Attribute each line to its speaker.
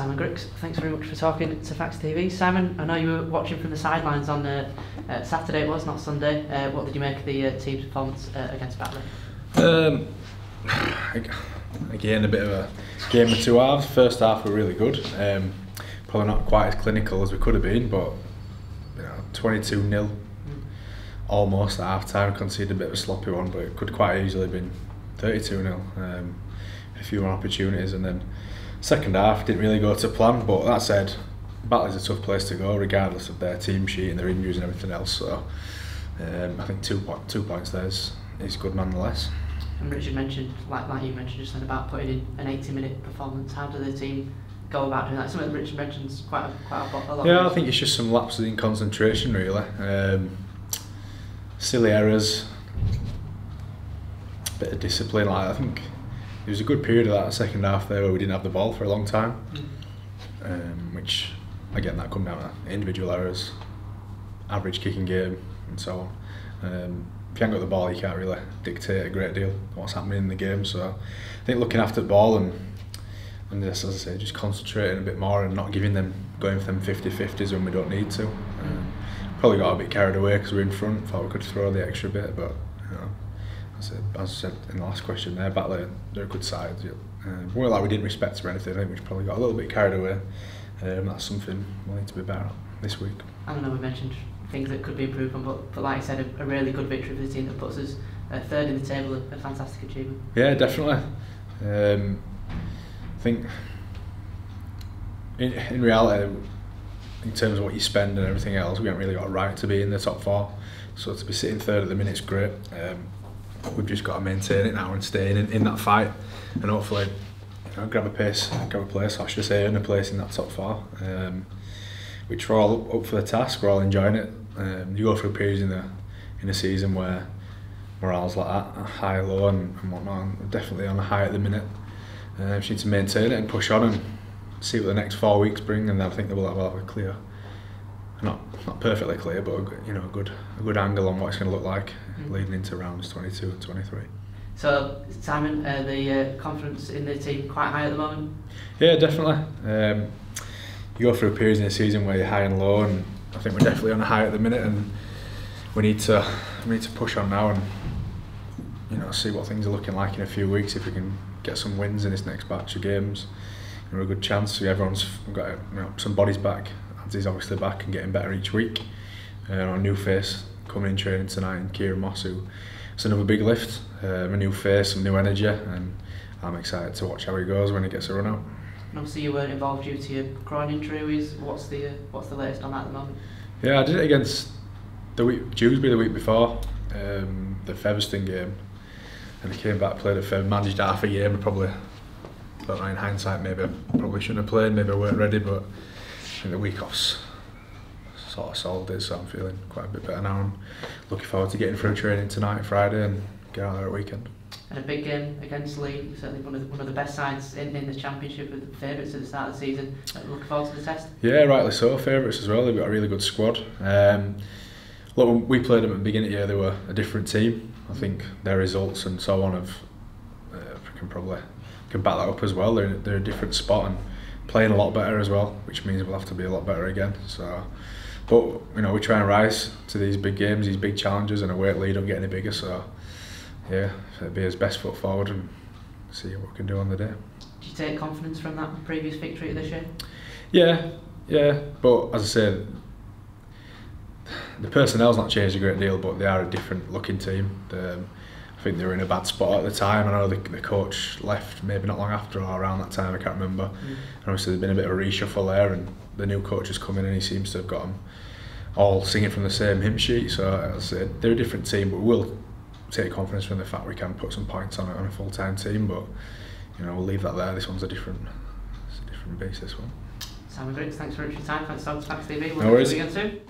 Speaker 1: Simon Grix. Thanks very much for talking to Facts TV. Simon, I know you were watching from the sidelines on Saturday, it was, not Sunday. What did you make of the team's performance against Batley?
Speaker 2: Again, a bit of a game of two halves. First half were really good. Probably not quite as clinical as we could have been, but 22-0 almost at half time. Conceded a bit of a sloppy one, but it could quite easily have been 32-0. A few more opportunities, and then second half didn't really go to plan. But that said, Batley's a tough place to go, regardless of their team sheet and their injuries and everything else. So I think 2 points there is good nonetheless.
Speaker 1: And Richard mentioned, like you mentioned just then, about putting in an 80-minute performance. How do the team go about doing that? Something that Richard mentions quite a lot.
Speaker 2: Yeah, I think it's just some lapses in concentration, really. Silly errors, a bit of discipline. I think there was a good period of that second half there where we didn't have the ball for a long time, which again that come down to individual errors, average kicking game, and so on. If you haven't got the ball, you can't really dictate a great deal what's happening in the game. So I think looking after the ball and this, as I say, just concentrating a bit more and not giving them, going for them 50-50s when we don't need to. Probably got a bit carried away because we're in front. Thought we could throw the extra bit, but as I said in the last question there, Batley, they're a good side. More like we didn't respect them or anything. I think we probably got a little bit carried away. That's something we'll need to be better at this week.
Speaker 1: I don't know, we mentioned things that could be improved on, but like I said, a really good victory for the team that puts us third in the table, a fantastic achievement. Yeah,
Speaker 2: definitely. I think in reality, in terms of what you spend and everything else, we haven't really got a right to be in the top four. So to be sitting third at the minute is great. We've just got to maintain it now and stay in that fight, and hopefully grab a place, I should say, earn a place in that top four. Which we're all up for the task. We're all enjoying it. You go through periods in the season where morale's like that, high, low, and whatnot. And we're definitely on a high at the minute. Just need to maintain it and push on and see what the next 4 weeks bring. And I think that we'll have a clear, not perfectly clear, but a good angle on what it's going to look like leading into rounds 22 and 23.
Speaker 1: So Simon, the confidence in the team quite high at the moment?
Speaker 2: Yeah, definitely. You go through periods in the season where you're high and low, and I think we're definitely on a high at the minute, and we need to push on now and see what things are looking like in a few weeks. If we can get some wins in this next batch of games, we're a good chance. Everyone's got some bodies back. Andy's obviously back and getting better each week. A new face coming in training tonight, and Kieran Moss, who it's another big lift. A new face, some new energy, and I'm excited to watch how he goes when he gets a run out.
Speaker 1: And obviously you weren't involved due to your groin injury. What's the latest on that at the moment?
Speaker 2: Yeah, I did it against Dewsbury the week before, the Featherstone game, and I came back, played at Featherstone, managed half a game. Probably, but in hindsight, maybe I probably shouldn't have played. Maybe I weren't ready, but I think the week off's sort of solved it, so I'm feeling quite a bit better now. And looking forward to getting through training tonight, Friday, and get out there at weekend.
Speaker 1: And a big game against Leigh, certainly one of the best sides in the championship, with the favourites at the start of the season. Looking forward to the test. Yeah,
Speaker 2: rightly so. Favourites as well. They've got a really good squad. Look, when we played them at the beginning of the year, they were a different team. I think their results and so on can back that up as well. They're a different spot and playing a lot better as well, which means we'll have to be a lot better again. So, but we try and rise to these big games, these big challenges, and a weight lead don't get any bigger. So, yeah, it'll be his best foot forward and see what we can do on the day.
Speaker 1: Do you take confidence from that previous victory this year?
Speaker 2: Yeah. But as I said, the personnel's not changed a great deal, but they are a different looking team. I think they were in a bad spot at the time. I know the coach left maybe not long after or around that time, I can't remember. And obviously there's been a bit of a reshuffle there, and the new coach has come in and he seems to have got them all singing from the same hymn sheet. So as I said, they're a different team, but we'll take confidence from the fact we can put some points on a full-time team. But we'll leave that there. This one's a different beast, this one.
Speaker 1: Simon Grix, thanks very much for your time. Thanks for Facts TV.
Speaker 2: No worries.
Speaker 1: We'll see you again soon.